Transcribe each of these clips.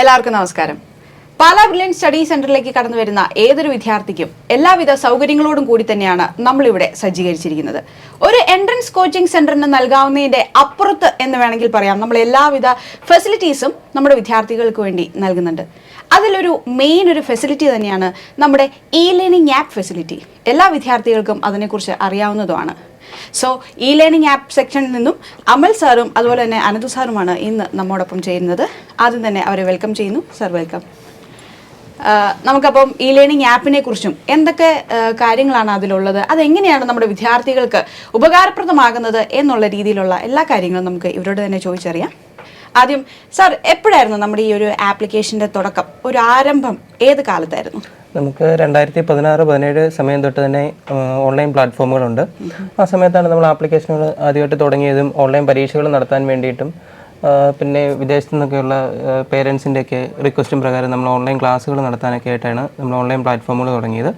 എല്ലാവർക്കും നമസ്കാരം. Pala brilliant study സെന്ററിലേക്ക് കടന്നു വരുന്ന ഏതൊരു വിദ്യാർത്ഥിക്കും എല്ലാവിധ സൗകര്യങ്ങളോടും കൂടി തന്നെയാണ് നമ്മളിവിടെ സജ്ജീകരിച്ചിരിക്കുന്നത്. ഒരു എൻട്രൻസ് കോച്ചിങ് സെന്ററിന് നൽകാവുന്നതിന്റെ അപ്പുറത്ത് എന്ന് വേണമെങ്കിൽ പറയാം, നമ്മൾ എല്ലാവിധ ഫെസിലിറ്റീസും നമ്മുടെ വിദ്യാർത്ഥികൾക്ക് വേണ്ടി നൽകുന്നുണ്ട്. അതിലൊരു മെയിൻ ഒരു ഫെസിലിറ്റി തന്നെയാണ് നമ്മുടെ ഇ ലേണിംഗ് ആപ്പ് ഫെസിലിറ്റി. എല്ലാ വിദ്യാർത്ഥികൾക്കും അതിനെക്കുറിച്ച് അറിയാവുന്നതുമാണ്. സോ ഇ ലേണിംഗ് ആപ്പ് സെക്ഷനിൽ നിന്നും അമൽ സാറും അതുപോലെ തന്നെ അനന്തു സാറുമാണ് ഇന്ന് നമ്മോടൊപ്പം ചേരുന്നത്. ആദ്യം തന്നെ അവരെ വെൽക്കം ചെയ്യുന്നു. Sir, welcome. നമുക്കപ്പം ഇ ലേണിംഗ് ആപ്പിനെ കുറിച്ചും എന്തൊക്കെ കാര്യങ്ങളാണ് അതിലുള്ളത്, അതെങ്ങനെയാണ് നമ്മുടെ വിദ്യാർത്ഥികൾക്ക് ഉപകാരപ്രദമാകുന്നത് എന്നുള്ള രീതിയിലുള്ള എല്ലാ കാര്യങ്ങളും നമുക്ക് ഇവരോട് തന്നെ ചോദിച്ചറിയാം. ആദ്യം സാർ, എപ്പോഴായിരുന്നു നമ്മുടെ ഈ ഒരു ആപ്ലിക്കേഷൻ്റെ തുടക്കം, ഒരു ആരംഭം ഏത് കാലത്തായിരുന്നു? നമുക്ക് 2016-17 സമയം തൊട്ട് തന്നെ ഓൺലൈൻ പ്ലാറ്റ്ഫോമുകളുണ്ട്. ആ സമയത്താണ് നമ്മൾ ആപ്ലിക്കേഷനുകൾ ആദ്യമായിട്ട് തുടങ്ങിയതും ഓൺലൈൻ പരീക്ഷകൾ നടത്താൻ വേണ്ടിയിട്ടും പിന്നെ വിദേശത്തു നിന്നൊക്കെയുള്ള പേരൻസിൻ്റെയൊക്കെ റിക്വസ്റ്റും പ്രകാരം നമ്മൾ ഓൺലൈൻ ക്ലാസ്സുകൾ നടത്താനൊക്കെ ആയിട്ടാണ് നമ്മൾ ഓൺലൈൻ പ്ലാറ്റ്ഫോമുകൾ തുടങ്ങിയത്.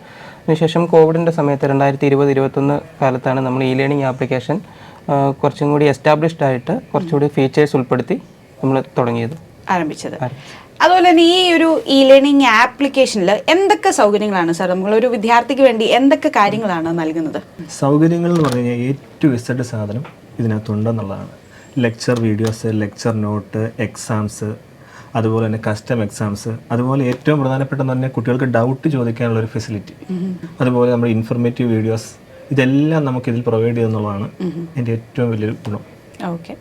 അതിനുശേഷം കോവിഡിൻ്റെ സമയത്ത് 2020-21 കാലത്താണ് നമ്മൾ ഇ ലേണിംഗ് ആപ്ലിക്കേഷൻ കുറച്ചും കൂടി എസ്റ്റാബ്ലിഷ്ഡ് ആയിട്ട് കുറച്ചുകൂടി ഫീച്ചേഴ്സ് ഉൾപ്പെടുത്തി നമ്മൾ ആരംഭിച്ചത്. അതുപോലെ തന്നെ ഈ ഒരു ഇ ലേണിംഗ് ആപ്ലിക്കേഷനിൽ എന്തൊക്കെ സൗകര്യങ്ങളാണ് സാർ നമ്മളൊരു വിദ്യാർത്ഥിക്ക് വേണ്ടി എന്തൊക്കെ കാര്യങ്ങളാണ് നൽകുന്നത്? സൗകര്യങ്ങൾ എന്ന് പറഞ്ഞു കഴിഞ്ഞാൽ ഏറ്റവും ഇഷ്ടപ്പെട്ട സാധനം ഇതിനകത്തുണ്ടെന്നുള്ളതാണ്. Lecture videos, lecture note, exams, അതുപോലെ തന്നെ കസ്റ്റം എക്സാംസ്, അതുപോലെ ഏറ്റവും പ്രധാനപ്പെട്ടെന്ന് പറഞ്ഞാൽ കുട്ടികൾക്ക് ഡൗട്ട് ചോദിക്കാനുള്ളൊരു ഫെസിലിറ്റി, അതുപോലെ നമ്മുടെ ഇൻഫർമേറ്റീവ് വീഡിയോസ്, ഇതെല്ലാം നമുക്കിതിൽ പ്രൊവൈഡ് ചെയ്യുന്നുള്ളതാണ് എൻ്റെ ഏറ്റവും വലിയൊരു ഗുണം. ഓക്കെ.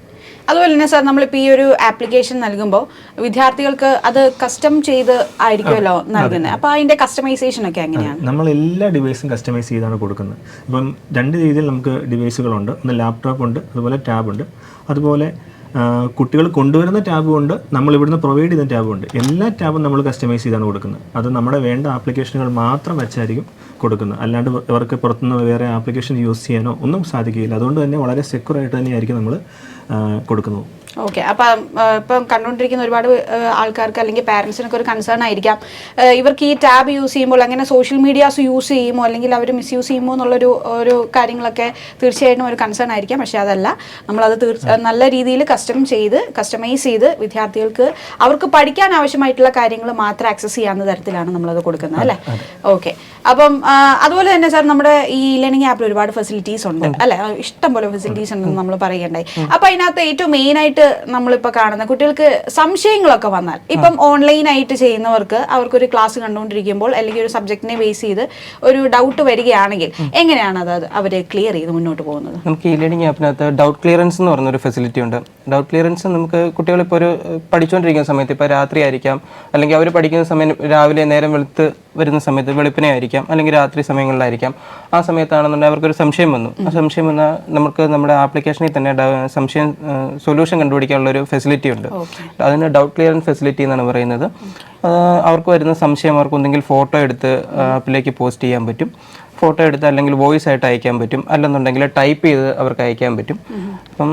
അതുപോലെ തന്നെ സാർ, നമ്മളിപ്പോൾ ഈ ഒരു ആപ്ലിക്കേഷൻ നൽകുമ്പോൾ വിദ്യാർത്ഥികൾക്ക് അത് കസ്റ്റം ചെയ്ത് ആയിരിക്കുമല്ലോ നൽകുന്നത്. അപ്പോൾ അതിൻ്റെ കസ്റ്റമൈസേഷൻ ഒക്കെ എങ്ങനെയാണ്? നമ്മൾ എല്ലാ ഡിവൈസും കസ്റ്റമൈസ് ചെയ്താണ് കൊടുക്കുന്നത്. ഇപ്പം രണ്ട് രീതിയിൽ നമുക്ക് ഡിവൈസുകളുണ്ട്. ഒന്ന് ലാപ്ടോപ്പ് ഉണ്ട്, അതുപോലെ ടാബ് ഉണ്ട്. അതുപോലെ കുട്ടികൾ കൊണ്ടുവരുന്ന ടാബും ഉണ്ട്, നമ്മൾ ഇവിടുന്ന് പ്രൊവൈഡ് ചെയ്യുന്ന ടാബും ഉണ്ട്. എല്ലാ ടാബും നമ്മൾ കസ്റ്റമൈസ് ചെയ്താണ് കൊടുക്കുന്നത്. അത് നമ്മുടെ വേണ്ട ആപ്ലിക്കേഷനുകൾ മാത്രം വെച്ചായിരിക്കും കൊടുക്കുന്നത്. അല്ലാണ്ട് ഇവർക്ക് പുറത്തുനിന്ന് വേറെ ആപ്ലിക്കേഷൻ യൂസ് ചെയ്യാനോ ഒന്നും സാധിക്കുകയില്ല. അതുകൊണ്ട് തന്നെ വളരെ സെക്യൂർ ആയിട്ട് തന്നെയായിരിക്കും നമ്മൾ കൊടുക്കുന്നത്. ഓക്കെ. അപ്പം ഇപ്പം കണ്ടുകൊണ്ടിരിക്കുന്ന ഒരുപാട് ആൾക്കാർക്ക് അല്ലെങ്കിൽ പാരൻസിനൊക്കെ ഒരു കൺസേൺ ആയിരിക്കാം, ഇവർക്ക് ഈ ടാബ് യൂസ് ചെയ്യുമ്പോൾ അങ്ങനെ സോഷ്യൽ മീഡിയാസ് യൂസ് ചെയ്യുമോ അല്ലെങ്കിൽ അവർ മിസ്യൂസ് ചെയ്യുമോ എന്നുള്ളൊരു ഒരു കാര്യങ്ങളൊക്കെ തീർച്ചയായിട്ടും ഒരു കൺസേൺ ആയിരിക്കാം. പക്ഷേ അതല്ല, നമ്മളത് നല്ല രീതിയിൽ കസ്റ്റമൈസ് ചെയ്ത് വിദ്യാർത്ഥികൾക്ക് അവർക്ക് പഠിക്കാൻ ആവശ്യമായിട്ടുള്ള കാര്യങ്ങൾ മാത്രം ആക്സസ് ചെയ്യാവുന്ന തരത്തിലാണ് നമ്മളത് കൊടുക്കുന്നത്, അല്ലേ? ഓക്കെ. അപ്പം അതുപോലെ തന്നെ സാർ, നമ്മുടെ ഈ ലേണിംഗ് ആപ്പിൽ ഒരുപാട് ഫെസിലിറ്റീസ് ഉണ്ട്, അല്ലെ? ഇഷ്ടം പോലെ ഫെസിലിറ്റീസ് ഉണ്ടെന്ന് നമ്മൾ പറയുകയുണ്ടായി. അപ്പം അതിനകത്ത് ഏറ്റവും മെയിനായിട്ട് നമ്മളിപ്പോൾ കാണുന്ന കുട്ടികൾക്ക് സംശയങ്ങളൊക്കെ വന്നാൽ, ഇപ്പം ഓൺലൈനായിട്ട് ചെയ്യുന്നവർക്ക് അവർക്കൊരു ക്ലാസ് കണ്ടുകൊണ്ടിരിക്കുമ്പോൾ അല്ലെങ്കിൽ ഒരു സബ്ജക്റ്റിനെ ബേസ് ചെയ്ത് ഒരു ഡൗട്ട് വരികയാണെങ്കിൽ എങ്ങനെയാണ് അത് അവർ ക്ലിയർ ചെയ്ത് മുന്നോട്ട് പോകുന്നത്? നമുക്ക് ഈ ലേണിംഗ് ആപ്പിനകത്ത് ഡൗട്ട് ക്ലിയറൻസ് എന്ന് പറഞ്ഞൊരു ഫെസിലിറ്റി ഉണ്ട്. ഡൗട്ട് ക്ലിയറൻസ് നമുക്ക് കുട്ടികളിപ്പോൾ ഒരു പഠിച്ചുകൊണ്ടിരിക്കുന്ന സമയത്ത്, ഇപ്പോൾ രാത്രി ആയിരിക്കാം, അല്ലെങ്കിൽ അവർ പഠിക്കുന്ന സമയം രാവിലെ നേരം വെളുത്ത് വരുന്ന സമയത്ത്, വെളുപ്പിനെ ആയിരിക്കാം, അല്ലെങ്കിൽ രാത്രി സമയങ്ങളിലായിരിക്കാം. ആ സമയത്താണെന്നുണ്ടെങ്കിൽ അവർക്കൊരു സംശയം വന്നു. ആ സംശയം വന്നാൽ നമുക്ക് നമ്മുടെ ആപ്ലിക്കേഷനിൽ തന്നെ സംശയം സൊല്യൂഷൻ കണ്ടുപിടിക്കാനുള്ളൊരു ഫെസിലിറ്റി ഉണ്ട്. അതിന് ഡൗട്ട് ക്ലിയറൻസ് ഫെസിലിറ്റി എന്നാണ് പറയുന്നത്. അവർക്ക് വരുന്ന സംശയം അവർക്ക് എന്തെങ്കിലും ഫോട്ടോ എടുത്ത് ആപ്പിലേക്ക് പോസ്റ്റ് ചെയ്യാൻ പറ്റും. ഫോട്ടോ എടുത്ത് അല്ലെങ്കിൽ വോയിസ് ആയിട്ട് അയക്കാൻ പറ്റും, അല്ലെന്നുണ്ടെങ്കിൽ ടൈപ്പ് ചെയ്ത് അവർക്ക് അയക്കാൻ പറ്റും. അപ്പം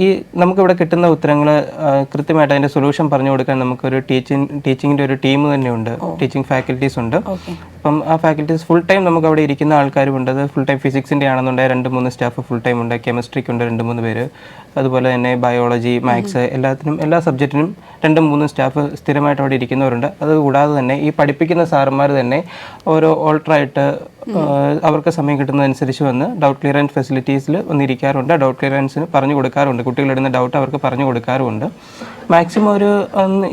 ഈ നമുക്കിവിടെ കിട്ടുന്ന ഉത്തരങ്ങൾ കൃത്യമായിട്ട് അതിൻ്റെ സൊല്യൂഷൻ പറഞ്ഞു കൊടുക്കാൻ നമുക്കൊരു ടീച്ചിങ്ങിൻ്റെ ഒരു ടീം തന്നെയുണ്ട്, ടീച്ചിങ് ഫാക്കൽറ്റീസ് ഉണ്ട്. അപ്പം ആ ഫാക്കൽറ്റീസ് ഫുൾ ടൈം നമുക്ക് അവിടെ ഇരിക്കുന്ന ആൾക്കാരുമുണ്ട്. അത് ഫുൾ ടൈം ഫിസിക്സിൻ്റെ ആണെന്നുണ്ടെങ്കിൽ 2-3 സ്റ്റാഫ് ഫുൾ ടൈം ഉണ്ട്, കെമിസ്ട്രിക്കുണ്ട് 2-3 പേര്, അതുപോലെ തന്നെ ബയോളജി, മാത്സ്, എല്ലാ സബ്ജക്റ്റിനും 2-3 സ്റ്റാഫ് സ്ഥിരമായിട്ട് അവിടെ ഇരിക്കുന്നവരുണ്ട്. അതുകൂടാതെ തന്നെ ഈ പഠിപ്പിക്കുന്ന സാറന്മാർ തന്നെ ഓരോ ഓൾട്ടറായിട്ട് അവർക്ക് സമയം കിട്ടുന്നതനുസരിച്ച് വന്ന് ഡൗട്ട് ക്ലിയറൻസ് ഫെസിലിറ്റീസിൽ വന്നിരിക്കാറുണ്ട്. ഡൗട്ട് ക്ലിയറൻസിന് പറഞ്ഞു കൊടുക്കാറുണ്ട്, കുട്ടികളിടുന്ന ഡൗട്ട് അവർക്ക് പറഞ്ഞു കൊടുക്കാറുമുണ്ട്. മാക്സിമം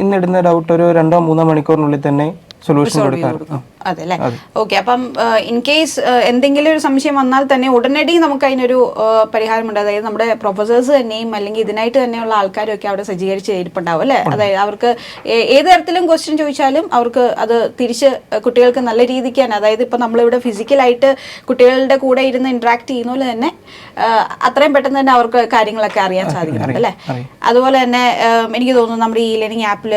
ഇന്നിടുന്ന ഡൗട്ട് ഒരു 2-3 മണിക്കൂറിനുള്ളിൽ തന്നെ സൊല്യൂഷൻ കൊടുക്കാറുണ്ട്. അതെ അല്ലേ? ഓക്കെ. അപ്പം ഇൻ കേസ് എന്തെങ്കിലും ഒരു സംശയം വന്നാൽ തന്നെ ഉടനടി നമുക്ക് അതിനൊരു പരിഹാരമുണ്ട്. അതായത് നമ്മുടെ പ്രൊഫസേഴ്സ് തന്നെയും അല്ലെങ്കിൽ ഇതിനായിട്ട് തന്നെയുള്ള ആൾക്കാരും ഒക്കെ അവിടെ സജ്ജീകരിച്ച് ഇരിപ്പുണ്ടാവും, അല്ലേ? അതായത് അവർക്ക് ഏത് തരത്തിലും ക്വസ്റ്റ്യൻ ചോദിച്ചാലും അവർക്ക് അത് തിരിച്ച് കുട്ടികൾക്ക് നല്ല രീതിക്ക് തന്നെ, അതായത് ഇപ്പം നമ്മളിവിടെ ഫിസിക്കലായിട്ട് കുട്ടികളുടെ കൂടെ ഇരുന്ന് ഇന്ററാക്ട് ചെയ്യുന്ന പോലെ തന്നെ അത്രയും പെട്ടെന്ന് തന്നെ അവർക്ക് കാര്യങ്ങളൊക്കെ അറിയാൻ സാധിക്കുന്നുണ്ട്, അല്ലേ? അതുപോലെ തന്നെ എനിക്ക് തോന്നുന്നു നമ്മുടെ ഈ ലേണിംഗ് ആപ്പിൽ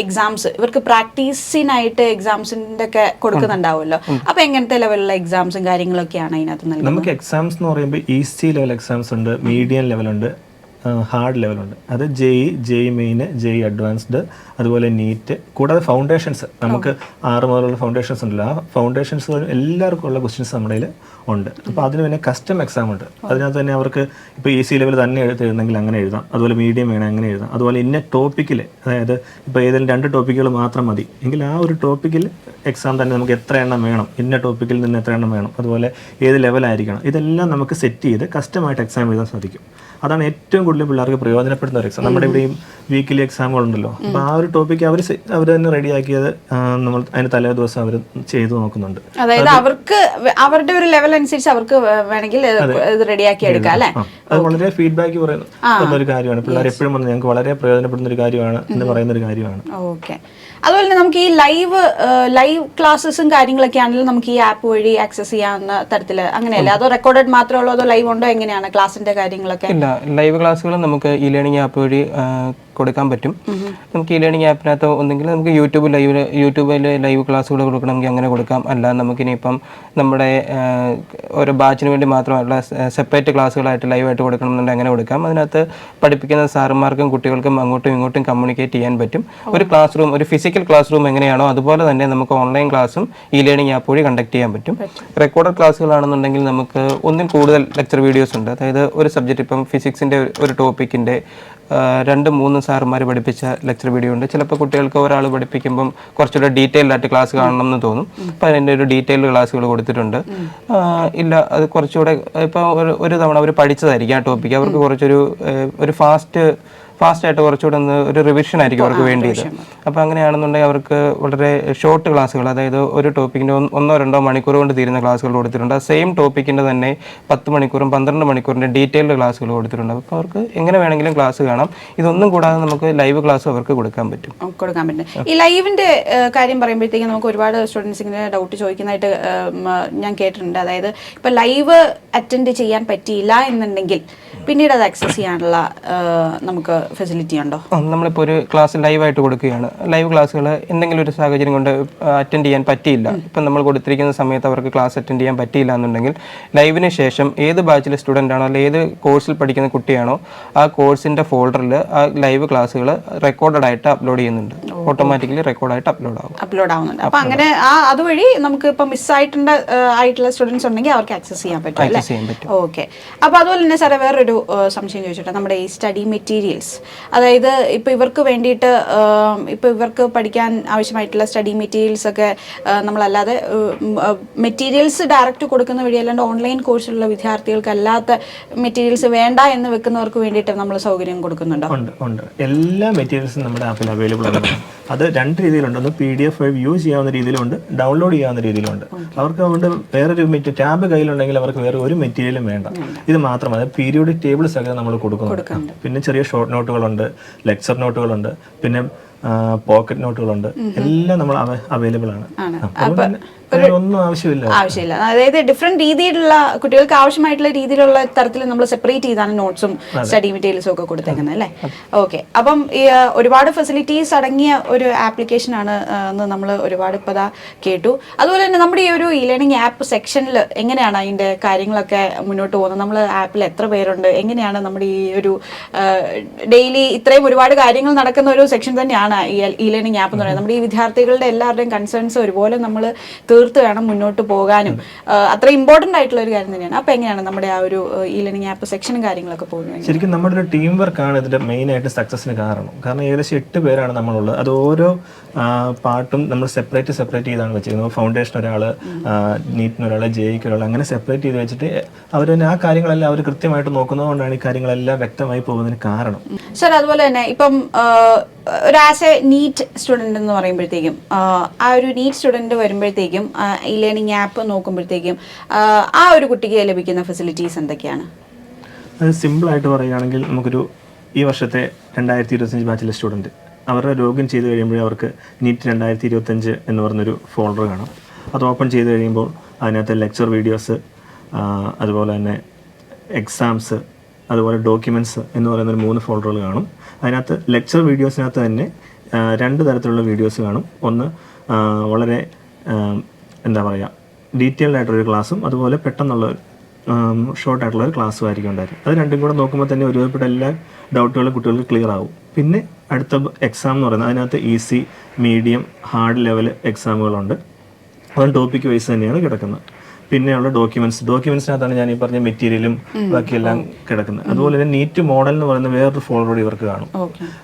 എക്സാംസ്, ഇവർക്ക് പ്രാക്ടീസിനായിട്ട് എക്സാംസിൻ്റെ ഒക്കെ കൊടുക്കുന്നുണ്ടാവുമല്ലോ. അപ്പൊ എങ്ങനത്തെ ലെവലിലുള്ള എക്സാംസും കാര്യങ്ങളൊക്കെയാണ് അതിനകത്ത് നൽകുന്നത്? നമുക്ക് എക്സാംസ് എന്ന് പറയുമ്പോൾ ഈസി ലെവൽ എക്സാംസ് ഉണ്ട്, മീഡിയം ലെവലുണ്ട്, ഹാർഡ് ലെവലുണ്ട്. അത് JEE മെയിൻ, JEE അഡ്വാൻസ്ഡ്, അതുപോലെ നീറ്റ്, കൂടാതെ ഫൗണ്ടേഷൻസ്. നമുക്ക് 6 മുതലുള്ള ഫൗണ്ടേഷൻസ് ഉണ്ടല്ലോ, ആ ഫൗണ്ടേഷൻസ് എല്ലാവർക്കും ഉള്ള ക്വസ്റ്റ്യൻസ് നമ്മുടെ കയ്യിൽ ഉണ്ട്. അപ്പോൾ അതിന് പിന്നെ കസ്റ്റം എക്സാം ഉണ്ട്. അതിനകത്ത് തന്നെ അവർക്ക് ഇപ്പോൾ ഈസി ലെവൽ തന്നെ എഴുതണമെങ്കിൽ അങ്ങനെ എഴുതാം, അതുപോലെ മീഡിയം വേണം അങ്ങനെ എഴുതാം. അതുപോലെ ഇന്ന ടോപ്പിക്കിൽ, അതായത് ഇപ്പോൾ ഏതെങ്കിലും 2 ടോപ്പിക്കുകൾ മാത്രം മതി എങ്കിൽ ആ ഒരു ടോപ്പിക്കിൽ എക്സാം തന്നെ നമുക്ക് എത്ര എണ്ണം വേണം, ഇന്ന ടോപ്പിക്കിൽ നിന്ന് എത്ര എണ്ണം വേണം, അതുപോലെ ഏത് ലെവലായിരിക്കണം, ഇതെല്ലാം നമുക്ക് സെറ്റ് ചെയ്ത് കസ്റ്റമായിട്ട് എക്സാം എഴുതാൻ സാധിക്കും. അതാണ് ഏറ്റവും കൂടുതൽ പിള്ളേർക്ക് പ്രയോജനപ്പെടുന്ന ഒരു എക്സാം. നമ്മുടെ ഇവിടെയും വീക്കിലി എക്സാമുകളുണ്ടല്ലോ, അപ്പോൾ ആ ഒരു ടോപ്പിക്ക് അവർ തന്നെ റെഡിയാക്കിയത് നമ്മൾ അതിന് തലേ ദിവസം അവർ ചെയ്തു നോക്കുന്നുണ്ട്. അതായത് അവർക്ക് അവരുടെ ഒരു ലെവൽ അനുസരിച്ച് അവർക്ക് വേണമെങ്കിൽ റെഡിയാക്കി എടുക്കാം അല്ലേ. അത് വളരെ ഫീഡ്ബാക്ക് പറയുന്ന ഒരു കാര്യമാണ്. പിള്ളേർ എപ്പോഴും പറഞ്ഞു ഞങ്ങൾക്ക് വളരെ പ്രയോജനപ്പെടുന്ന ഒരു കാര്യമാണ് എന്ന് പറയുന്ന ഒരു കാര്യമാണ്. ഓക്കെ. അതുപോലെ തന്നെ നമുക്ക് ഈ ലൈവ് ക്ലാസ്സസും കാര്യങ്ങളൊക്കെ ആണെങ്കിലും നമുക്ക് ഈ ആപ്പ് വഴി ആക്സസ് ചെയ്യാവുന്ന തരത്തിൽ അങ്ങനെയല്ലേ? അതോ റെക്കോർഡഡ് മാത്രമേ ഉള്ളൂ, അതോ ലൈവ് ഉണ്ടോ, എങ്ങനെയാണ് ക്ലാസിന്റെ കാര്യങ്ങളൊക്കെ? ഇല്ല, ലൈവ് ക്ലാസ്സുകൾ നമുക്ക് ഇ ലേണിംഗ് ആപ്പ് വഴി കൊടുക്കാൻ പറ്റും. നമുക്ക് ഇ ലേണിംഗ് ആപ്പിനകത്ത് ഒന്നെങ്കിൽ നമുക്ക് യൂട്യൂബിൽ ലൈവ് ക്ലാസ്സുകൾ കൊടുക്കണമെങ്കിൽ അങ്ങനെ കൊടുക്കാം. അല്ല നമുക്കിനിയിപ്പം നമ്മുടെ ഓരോ ബാച്ചിന് വേണ്ടി മാത്രമല്ല സെപ്പറേറ്റ് ക്ലാസ്സുകളായിട്ട് ലൈവായിട്ട് കൊടുക്കണമെന്നുണ്ടെങ്കിൽ അങ്ങനെ കൊടുക്കാം. അതിനകത്ത് പഠിപ്പിക്കുന്ന സാറുമാർക്കും കുട്ടികൾക്കും അങ്ങോട്ടും ഇങ്ങോട്ടും കമ്മ്യൂണിക്കേറ്റ് ചെയ്യാൻ പറ്റും. ഒരു ക്ലാസ് റൂം, ഒരു ഫിസിക്കൽ ക്ലാസ് റൂം എങ്ങനെയാണോ അതുപോലെ തന്നെ നമുക്ക് ഓൺലൈൻ ക്ലാസ്സും ഇ ലേണിംഗ് ആപ്പ് വഴി കണ്ടക്ട് ചെയ്യാൻ പറ്റും. റെക്കോർഡഡ് ക്ലാസ്സുകളാണെന്നുണ്ടെങ്കിൽ നമുക്ക് ഒന്നിൽ കൂടുതൽ ലെക്ചർ വീഡിയോസ് ഉണ്ട്. അതായത് ഒരു സബ്ജക്റ്റ്, ഇപ്പം ഫിസിക്സിൻ്റെ ഒരു ടോപ്പിക്കിൻ്റെ 2-3 സാറുമാർ പഠിപ്പിച്ച ലെക്ചർ വീഡിയോ ഉണ്ട്. ചിലപ്പോൾ കുട്ടികൾക്ക് ഒരാൾ പഠിപ്പിക്കുമ്പം കുറച്ചുകൂടെ ഡീറ്റെയിൽഡ് ആയിട്ട് ക്ലാസ് കാണണം എന്ന് തോന്നും. അപ്പോൾ അതിൻ്റെ ഒരു ഡീറ്റെയിൽഡ് ക്ലാസ്സുകൾ കൊടുത്തിട്ടുണ്ട്. ഇല്ല, അത് കുറച്ചുകൂടെ ഇപ്പോൾ ഒരു തവണ അവർ പഠിച്ചതായിരിക്കും ആ ടോപ്പിക്ക്, അവർക്ക് കുറച്ചൊരു ഫാസ്റ്റായിട്ട് കുറച്ചുകൂടെ ഒരു റിവിഷൻ ആയിരിക്കും അവർക്ക് വേണ്ടിയത്. അപ്പോൾ അങ്ങനെയാണെന്നുണ്ടെങ്കിൽ അവർക്ക് വളരെ ഷോർട്ട് ക്ലാസ്സുകൾ, അതായത് ഒരു ടോപ്പിക്കിൻ്റെ 1-2 മണിക്കൂർ കൊണ്ട് തീരുന്ന ക്ലാസ്സുകൾ കൊടുത്തിട്ടുണ്ട്. സെയിം ടോപ്പിക്കിൻ്റെ തന്നെ 10 മണിക്കൂറും 12 മണിക്കൂറിൻ്റെ ഡീറ്റെയിൽഡ് ക്ലാസ്സുകൾ കൊടുത്തിട്ടുണ്ട്. അപ്പോൾ അവർക്ക് എങ്ങനെ വേണമെങ്കിലും ക്ലാസ് കാണാം. ഇതൊന്നും കൂടാതെ നമുക്ക് ലൈവ് ക്ലാസ് അവർക്ക് കൊടുക്കാൻ പറ്റും. ഈ ലൈവിൻ്റെ കാര്യം പറയുമ്പോഴത്തേക്കും നമുക്ക് ഒരുപാട് സ്റ്റുഡൻസ് ഇങ്ങനെ ഡൗട്ട് ചോദിക്കുന്നതായിട്ട് ഞാൻ കേട്ടിട്ടുണ്ട്. അതായത് ഇപ്പോൾ ലൈവ് അറ്റൻഡ് ചെയ്യാൻ പറ്റിയില്ല എന്നുണ്ടെങ്കിൽ പിന്നീട് അത് ആക്സസ് ചെയ്യാനുള്ള നമുക്ക് ഫെസിലിറ്റി ഉണ്ടോ? നമ്മളിപ്പോൾ ഒരു ക്ലാസ് ലൈവായിട്ട് കൊടുക്കുകയാണ്. ലൈവ് ക്ലാസ്സുകൾ എന്തെങ്കിലും ഒരു സാഹചര്യം കൊണ്ട് അറ്റൻഡ് ചെയ്യാൻ പറ്റിയില്ല, ഇപ്പം നമ്മൾ കൊടുത്തിരിക്കുന്ന സമയത്ത് അവർക്ക് ക്ലാസ് അറ്റൻഡ് ചെയ്യാൻ പറ്റിയില്ല എന്നുണ്ടെങ്കിൽ ലൈവിന് ശേഷം ഏത് ബാച്ചിലെ സ്റ്റുഡൻ്റ് ആണോ അല്ലെങ്കിൽ ഏത് കോഴ്സിൽ പഠിക്കുന്ന കുട്ടിയാണോ ആ കോഴ്സിൻ്റെ ഫോൾഡറിൽ ആ ലൈവ് ക്ലാസ്സുകൾ റെക്കോർഡഡ് ആയിട്ട് അപ്ലോഡ് ചെയ്യുന്നുണ്ട്. ഓട്ടോമാറ്റിക്കലി റെക്കോർഡായിട്ട് അപ്ലോഡ് ആവുന്നുണ്ട്. അപ്പം അങ്ങനെ അതുവഴി നമുക്ക് ഇപ്പം മിസ്സായിട്ടുള്ള സ്റ്റുഡൻസ് ഉണ്ടെങ്കിൽ അവർക്ക് ആക്സസ് ചെയ്യാൻ പറ്റും അല്ലേ? ഓക്കെ. അപ്പോൾ അതുപോലെ തന്നെ സാറേ വേറൊരു സംശയം ചോദിച്ചിട്ട്, നമ്മുടെ ഈ സ്റ്റഡി മെറ്റീരിയൽസ്, അതായത് ഇപ്പോൾ ഇവർക്ക് വേണ്ടിയിട്ട് ഇപ്പോൾ ഇവർക്ക് പഠിക്കാൻ ആവശ്യമായിട്ടുള്ള സ്റ്റഡി മെറ്റീരിയൽസ് ഒക്കെ നമ്മളല്ലാതെ മെറ്റീരിയൽസ് ഡയറക്റ്റ് കൊടുക്കുന്ന വഴി, അല്ലാണ്ട് ഓൺലൈൻ കോഴ്സിലുള്ള വിദ്യാർത്ഥികൾക്ക് അല്ലാത്ത മെറ്റീരിയൽസ് വേണ്ട എന്ന് വെക്കുന്നവർക്ക് വേണ്ടിയിട്ട് നമ്മൾ സൗകര്യം കൊടുക്കുന്നുണ്ടോ? ഉണ്ട്. എല്ലാ മെറ്റീരിയൽസും നമ്മുടെ ആപ്പിൽ അവൈലബിൾ ആണ്. അത് 2 രീതിയിലുണ്ട്. ഒന്ന് PDF യൂസ് ചെയ്യാവുന്ന രീതിയിലുണ്ട്, ഡൗൺലോഡ് ചെയ്യാവുന്ന രീതിയിലുണ്ട്. അവർക്ക് അതുകൊണ്ട് വേറൊരു ടാബ് കയ്യിലുണ്ടെങ്കിൽ അവർക്ക് വേറെ ഒരു മെറ്റീരിയലും വേണ്ട. ഇത് മാത്രമല്ല പീരിയോഡിക് ടേബിൾസ് ഒക്കെ നമ്മൾ കൊടുക്കുന്നുണ്ട്. പിന്നെ ചെറിയ ഷോർട്ട് നോട്ടുകളുണ്ട്, ലെക്ചർ നോട്ടുകളുണ്ട്, പിന്നെ പോക്കറ്റ് നോട്ടുകളുണ്ട്. എല്ലാം നമ്മൾ അവൈലബിൾ ആണ്. ഒന്നും ആവശ്യമില്ല. അതായത് ഡിഫറെന്റ് രീതിയിലുള്ള കുട്ടികൾക്ക് ആവശ്യമായിട്ടുള്ള രീതിയിലുള്ള തരത്തിൽ നമ്മൾ സെപ്പറേറ്റ് ചെയ്താണ് നോട്ട്സും സ്റ്റഡി മെറ്റീരിയൽസും ഒക്കെ കൊടുത്തേക്കുന്നത് അല്ലേ? ഓക്കെ. അപ്പം ഈ ഒരുപാട് ഫെസിലിറ്റീസ് അടങ്ങിയ ഒരു ആപ്ലിക്കേഷൻ ആണ് എന്ന് നമ്മൾ ഒരുപാട് ഇപ്പോൾ കേട്ടു. അതുപോലെ തന്നെ നമ്മുടെ ഈ ഒരു ഇ ലേണിംഗ് ആപ്പ് സെക്ഷനിൽ എങ്ങനെയാണ് അതിൻ്റെ കാര്യങ്ങളൊക്കെ മുന്നോട്ട് പോകുന്നത്? നമ്മൾ ആപ്പിൽ എത്ര പേരുണ്ട്? എങ്ങനെയാണ് നമ്മുടെ ഈ ഒരു ഡെയിലി ഇത്രയും ഒരുപാട് കാര്യങ്ങൾ നടക്കുന്ന ഒരു സെക്ഷൻ തന്നെയാണ് ഈ ഇ ലേണിംഗ് ആപ്പ് എന്ന് പറയുന്നത്. നമ്മുടെ ഈ വിദ്യാർത്ഥികളുടെ എല്ലാവരുടെയും കൺസേൺസ് ഒരുപോലെ നമ്മൾ തീർത്ത് വേണം മുന്നോട്ട് പോകാനും. അത്ര ഇമ്പോർട്ടൻ്റ് ആയിട്ടുള്ള ഒരു കാര്യം തന്നെയാണ്. അപ്പോൾ എങ്ങനെയാണ് നമ്മുടെ ആ ഒരു ഇ ലേണിംഗ് ആപ്പ് സെക്ഷനും കാര്യങ്ങളൊക്കെ പോകുന്നത്? ശരിക്കും നമ്മുടെ ഒരു ടീം വർക്കാണ് ഇതിൻ്റെ മെയിനായിട്ട് സക്സസിന് കാരണം ഏകദേശം 8 പേരാണ് നമ്മളുള്ളത്. അത് ഓരോ പാർട്ടും നമ്മൾ സെപ്പറേറ്റ് ചെയ്താണ് വെച്ചിരിക്കുന്നത്. ഫൗണ്ടേഷൻ ഒരാൾ, നീറ്റിന് ഒരാൾ, ജെയ്ക്ക് ഒരാൾ, അങ്ങനെ സെപ്പറേറ്റ് ചെയ്ത് വെച്ചിട്ട് അവർ തന്നെ ആ കാര്യങ്ങളെല്ലാം അവർ കൃത്യമായിട്ട് നോക്കുന്നതുകൊണ്ടാണ് ഈ കാര്യങ്ങളെല്ലാം വ്യക്തമായി പോകുന്നതിന് കാരണം. സർ, അതുപോലെ തന്നെ ഇപ്പം ഒരു ആസ് എ നീറ്റ് സ്റ്റുഡൻറ് എന്ന് പറയുമ്പോഴത്തേക്കും ആ ഒരു നീറ്റ് സ്റ്റുഡൻറ്റ് വരുമ്പോഴത്തേക്കും ഇ ലേണിംഗ് ആപ്പ് നോക്കുമ്പോഴത്തേക്കും ആ ഒരു കുട്ടിക്ക് ലഭിക്കുന്ന ഫെസിലിറ്റീസ് എന്തൊക്കെയാണ്? അത് സിമ്പിളായിട്ട് പറയുകയാണെങ്കിൽ നമുക്കൊരു ഈ വർഷത്തെ 2025 ബാച്ചിലെ സ്റ്റുഡൻറ്റ് അവരുടെ ലോഗിൻ ചെയ്ത് കഴിയുമ്പോഴേ അവർക്ക് നീറ്റ് 2025 എന്ന് പറഞ്ഞൊരു ഫോൾഡർ കാണാം. അത് ഓപ്പൺ ചെയ്ത് കഴിയുമ്പോൾ അതിനകത്ത് ലെക്ചർ വീഡിയോസ്, അതുപോലെ തന്നെ എക്സാംസ്, അതുപോലെ ഡോക്യുമെൻറ്റ്സ് എന്ന് പറയുന്നൊരു 3 ഫോൾഡറുകൾ കാണും. അതിനകത്ത് ലെക്ചർ വീഡിയോസിനകത്ത് തന്നെ 2 തരത്തിലുള്ള വീഡിയോസ് കാണും. ഒന്ന് വളരെ എന്താ പറയുക ഡീറ്റെയിൽഡ് ആയിട്ടുള്ളൊരു ക്ലാസ്സും അതുപോലെ പെട്ടെന്നുള്ള ഷോർട്ടായിട്ടുള്ളൊരു ക്ലാസ്സും ആയിരിക്കും ഉണ്ടായിരിക്കും. അത് രണ്ടും കൂടെ നോക്കുമ്പോൾ തന്നെ ഒരുപാട് എല്ലാ ഡൗട്ടുകളും കുട്ടികൾക്ക് ക്ലിയർ ആവും. പിന്നെ അടുത്ത എക്സാം എന്ന് പറയുന്നത് അതിനകത്ത് ഈസി, മീഡിയം, ഹാർഡ് ലെവൽ എക്സാമുകളുണ്ട്. അതും ടോപ്പിക് വൈസ് തന്നെയാണ് കിടക്കുന്നത്. പിന്നെയുള്ള ഡോക്യുമെന്റ്സിനകത്താണ് ഞാൻ ഈ പറഞ്ഞ മെറ്റീരിയലും ബാക്കിയെല്ലാം കിടക്കുന്നത്. അതുപോലെ തന്നെ നീറ്റ് മോഡൽ എന്ന് പറയുന്ന വേറൊരു ഫോൾഡർ ഇവർക്ക് കാണും.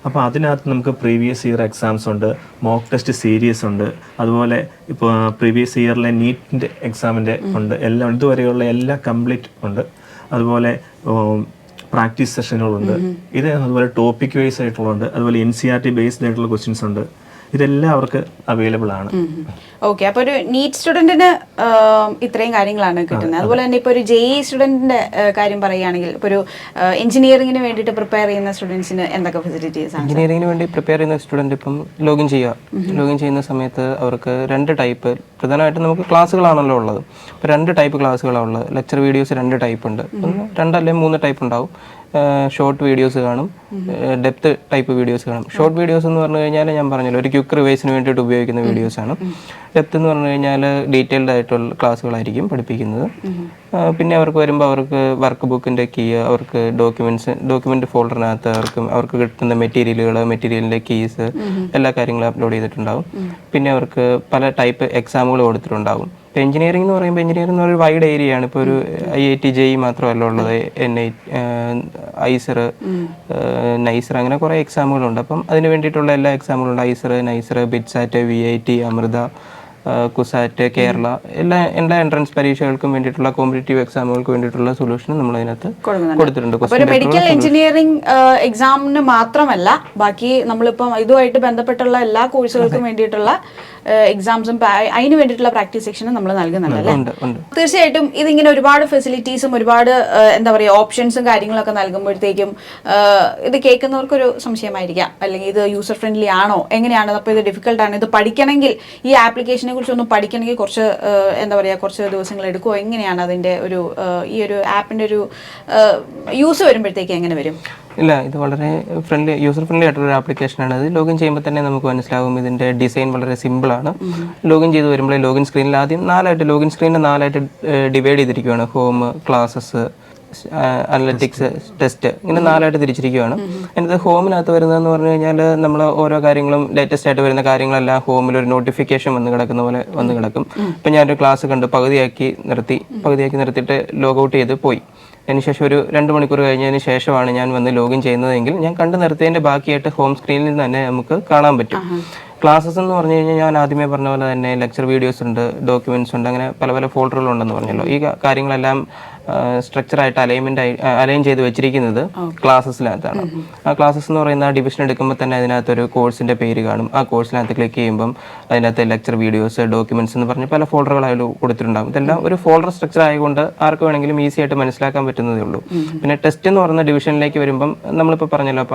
അപ്പോൾ അതിനകത്ത് നമുക്ക് പ്രീവിയസ് ഇയർ എക്സാംസ് ഉണ്ട്, മോക്ക് ടെസ്റ്റ് സീരീസ് ഉണ്ട്, അതുപോലെ ഇപ്പോൾ പ്രീവിയസ് ഇയറിലെ നീറ്റിൻ്റെ എക്സാമിൻ്റെ ഉണ്ട്, എല്ലാം ഇതുവരെയുള്ള എല്ലാം കംപ്ലീറ്റ് ഉണ്ട്. അതുപോലെ പ്രാക്ടീസ് സെഷനുകളുണ്ട്. ഇത് അതുപോലെ ടോപ്പിക് വൈസ് ആയിട്ടുള്ളതുണ്ട്. അതുപോലെ NCERT ബേസ്ഡ് ആയിട്ടുള്ള ക്വസ്റ്റ്യൻസ് ഉണ്ട്. ഇതെല്ലാം അവർക്ക് അവൈലബിൾ ആണ്. ഓക്കെ, അപ്പോൾ ഒരു നീറ്റ് സ്റ്റുഡന്റിന് ഇത്രയും കാര്യങ്ങളാണ് കിട്ടുന്നത്. അതുപോലെ തന്നെ ഇപ്പോൾ ഒരു JEE സ്റ്റുഡന്റിന്റെ കാര്യം പറയുകയാണെങ്കിൽ, ഇപ്പോൾ ഒരു എഞ്ചിനീയറിംഗിന് വേണ്ടിയിട്ട് പ്രിപ്പയർ ചെയ്യുന്ന സ്റ്റുഡൻസിന് എന്തൊക്കെ ഫെസിലിറ്റീസ് ആണ്? എഞ്ചിനീയറിംഗിന് വേണ്ടി പ്രിപ്പയർ ചെയ്യുന്ന സ്റ്റുഡൻറ്റ് ഇപ്പം ലോഗിൻ ചെയ്യുന്ന സമയത്ത് അവർക്ക് 2 ടൈപ്പ്, പ്രധാനമായിട്ടും നമുക്ക് ക്ലാസ്സുകളാണല്ലോ ഉള്ളത്. ഇപ്പോൾ 2 ടൈപ്പ് ക്ലാസ്സുകളാണ് ഉള്ളത്. ലെക്ചർ വീഡിയോസ് 2 ടൈപ്പ് ഉണ്ട്. 2 അല്ലെങ്കിൽ 3 ടൈപ്പ് ഉണ്ടാവും. ഷോർട്ട് വീഡിയോസ് കാണും, ഡെപ്ത് ടൈപ്പ് വീഡിയോസ് കാണും. ഷോർട്ട് വീഡിയോസ് എന്ന് പറഞ്ഞു കഴിഞ്ഞാൽ ഞാൻ പറഞ്ഞല്ലോ ഒരു ക്വിക്ക് റിവൈസിന് വേണ്ടിയിട്ട് ഉപയോഗിക്കുന്ന വീഡിയോസാണ്. ഡെപ്ത് എന്ന് പറഞ്ഞു കഴിഞ്ഞാൽ ഡീറ്റെയിൽഡ് ആയിട്ടുള്ള ക്ലാസ്സുകളായിരിക്കും പഠിപ്പിക്കുന്നത്. പിന്നെ അവർക്ക് വരുമ്പോൾ അവർക്ക് വർക്ക് ബുക്കിൻ്റെ കീ, അവർക്ക് ഡോക്യുമെൻ്റ് ഫോൾഡറിനകത്ത് അവർക്ക് കിട്ടുന്ന മെറ്റീരിയലിൻ്റെ കീസ്, എല്ലാ കാര്യങ്ങളും അപ്ലോഡ് ചെയ്തിട്ടുണ്ടാവും. പിന്നെ അവർക്ക് പല ടൈപ്പ് എക്സാമുകൾ കൊടുത്തിട്ടുണ്ടാവും. ഇപ്പോൾ എഞ്ചിനീയറിംഗ് എന്ന് പറയുമ്പോൾ എഞ്ചിനീയറിംഗ് ഒരു വൈഡ് ഏരിയ ആണ്. ഇപ്പോൾ ഒരു IIT JEE മാത്രമല്ല ഉള്ളത്, ICER, NICER, അങ്ങനെ കുറേ എക്സാമുകളുണ്ട്. അപ്പം അതിന് വേണ്ടിയിട്ടുള്ള എല്ലാ എക്സാമുകളുണ്ട്. NICER, BITSAT, VIT, Amrita, CUSAT, Kerala, എല്ലാ എൻട്രൻസ് പരീക്ഷകൾക്കും വേണ്ടിയിട്ടുള്ള കോമ്പറ്റീറ്റീവ് എക്സാമുകൾക്ക് വേണ്ടിയിട്ടുള്ള സൊല്യൂഷൻ നമ്മൾ അതിനകത്ത് കൊടുത്തിട്ടുണ്ട്. ഒരു മെഡിക്കൽ എഞ്ചിനീയറിംഗ് എക്സാമിന് മാത്രമല്ല, ബാക്കി നമ്മളിപ്പം ഇതുമായിട്ട് ബന്ധപ്പെട്ടുള്ള എല്ലാ കോഴ്സുകൾക്കും വേണ്ടിയിട്ടുള്ള എക്സാംസും അതിന് വേണ്ടിയിട്ടുള്ള പ്രാക്ടീസ് സെക്ഷനും നമ്മൾ നൽകുന്നുണ്ടല്ലേ? തീർച്ചയായിട്ടും ഇതിങ്ങനെ ഒരുപാട് ഫെസിലിറ്റീസും ഒരുപാട് എന്താ പറയുക ഓപ്ഷൻസും കാര്യങ്ങളൊക്കെ നൽകുമ്പോഴത്തേക്കും ഇത് കേൾക്കുന്നവർക്കൊരു സംശയമായിരിക്കാം, അല്ലെങ്കിൽ ഇത് യൂസർ ഫ്രണ്ട്ലി ആണോ, എങ്ങനെയാണ്, അപ്പോൾ ഇത് ഡിഫിക്കൽട്ടാണ്, ഇത് പഠിക്കണമെങ്കിൽ ഈ ആപ്ലിക്കേഷനെ കുറിച്ചൊന്നും പഠിക്കണമെങ്കിൽ കുറച്ച് എന്താ പറയുക കുറച്ച് ദിവസങ്ങൾ എടുക്കുമോ, എങ്ങനെയാണ് അതിൻ്റെ ഒരു ഈ ഒരു ആപ്പിൻ്റെ ഒരു യൂസ് വരുമ്പോഴത്തേക്ക് എങ്ങനെ വരും? ഇല്ല, ഇത് വളരെ യൂസർ ഫ്രണ്ട്ലി ആയിട്ടുള്ള ആപ്ലിക്കേഷനാണ്. ഇത് ലോഗിൻ ചെയ്യുമ്പോൾ തന്നെ നമുക്ക് മനസ്സിലാവും ഇതിൻ്റെ ഡിസൈൻ വളരെ സിമ്പിളാണ്. ലോഗിൻ ചെയ്ത് വരുമ്പോൾ ലോഗിൻ സ്ക്രീനിൽ ആദ്യം ലോഗിൻ സ്ക്രീനിൽ 4 ഡിവൈഡ് ചെയ്തിരിക്കുകയാണ്. ഹോം, ക്ലാസ്സസ്, അനലറ്റിക്സ്, ടെസ്റ്റ്, ഇങ്ങനെ 4 തിരിച്ചിരിക്കുകയാണ്. എന്നിട്ട് ഹോമിനകത്ത് വരുന്നതെന്ന് പറഞ്ഞു കഴിഞ്ഞാൽ നമ്മൾ ഓരോ കാര്യങ്ങളും ലേറ്റസ്റ്റ് ആയിട്ട് വരുന്ന കാര്യങ്ങളെല്ലാം ഹോമിൽ ഒരു നോട്ടിഫിക്കേഷൻ വന്ന് കിടക്കുന്ന പോലെ വന്ന് കിടക്കും. ഇപ്പം ഞാനൊരു ക്ലാസ് കണ്ട് പകുതിയാക്കി നിർത്തിയിട്ട് ലോഗൗട്ട് ചെയ്ത് പോയി. അതിനുശേഷം ഒരു 2 മണിക്കൂർ കഴിഞ്ഞതിന് ശേഷമാണ് ഞാൻ വന്ന് ലോഗിൻ ചെയ്യുന്നതെങ്കിൽ ഞാൻ കണ്ടു നിർത്തിയതിൻ്റെ ബാക്കിയായിട്ട് ഹോം സ്ക്രീനിൽ തന്നെ നമുക്ക് കാണാൻ പറ്റും. ക്ലാസ്സസ് എന്ന് പറഞ്ഞു കഴിഞ്ഞാൽ ഞാൻ ആദ്യമേ പറഞ്ഞ പോലെ തന്നെ ലെക്ചർ വീഡിയോസ് ഉണ്ട്, ഡോക്യുമെന്റ്സ് ഉണ്ട്, അങ്ങനെ പല ഫോൾഡറുകളുണ്ടെന്ന് പറഞ്ഞല്ലോ. ഈ കാര്യങ്ങളെല്ലാം സ്ട്രക്ചറായിട്ട് അലൈൻ ചെയ്ത് വെച്ചിരിക്കുന്നത് ക്ലാസ്സസിനകത്താണ്. ആ ക്ലാസ്സസ് എന്ന് പറയുന്ന ഡിവിഷൻ എടുക്കുമ്പോൾ തന്നെ അതിനകത്തൊരു കോഴ്സിൻ്റെ പേര് കാണും. ആ കോഴ്സിനകത്ത് ക്ലിക്ക് ചെയ്യുമ്പം അതിനകത്ത് ലെക്ചർ വീഡിയോസ്, ഡോക്യുമെന്റ്സ് എന്ന് പറഞ്ഞ് പല ഫോൾഡറുകളായാലും കൊടുത്തിട്ടുണ്ടാകും. ഇതെല്ലാം ഒരു ഫോൾഡർ സ്ട്രക്ചർ ആയതുകൊണ്ട് ആർക്ക് വേണമെങ്കിലും ഈസി ആയിട്ട് മനസ്സിലാക്കാൻ പറ്റുന്നതേ ഉള്ളൂ. പിന്നെ ടെസ്റ്റ് എന്ന് പറയുന്ന ഡിവിഷനിലേക്ക് വരുമ്പം നമ്മളിപ്പോൾ പറഞ്ഞല്ലോ